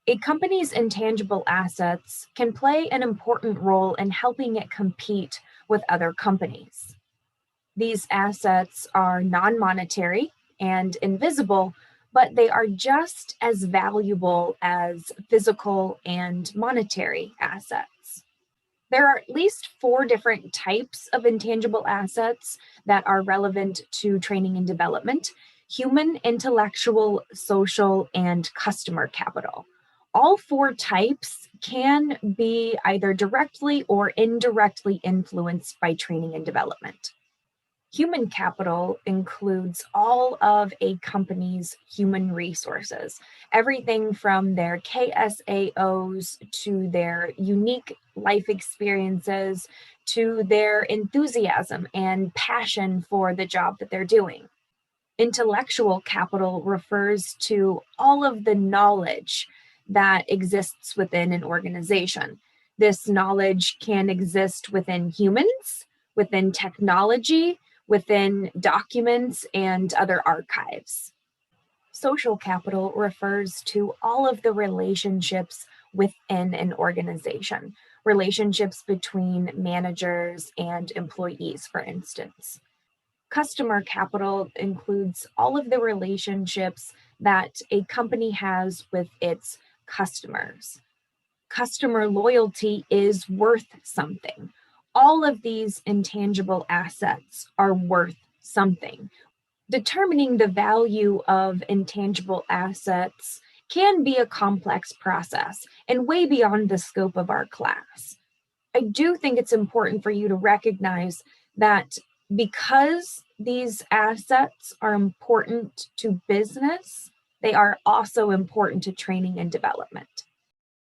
A company's intangible assets can play an important role in helping it compete with other companies. These assets are non monetary and invisible, but they are just as valuable as physical and monetary assets. There are at least four different types of intangible assets that are relevant to training and development: human, intellectual, social, and customer capital. All four types can be either directly or indirectly influenced by training and development. Human capital includes all of a company's human resources, everything from their KSAOs to their unique life experiences to their enthusiasm and passion for the job that they're doing. Intellectual capital refers to all of the knowledge that exists within an organization. This knowledge can exist within humans, within technology, within documents, and other archives. Social capital refers to all of the relationships within an organization, relationships between managers and employees, for instance. Customer capital includes all of the relationships that a company has with its customers. Customer loyalty is worth something. All of these intangible assets are worth something. Determining the value of intangible assets can be a complex process and way beyond the scope of our class. I do think it's important for you to recognize that because these assets are important to business, they are also important to training and development.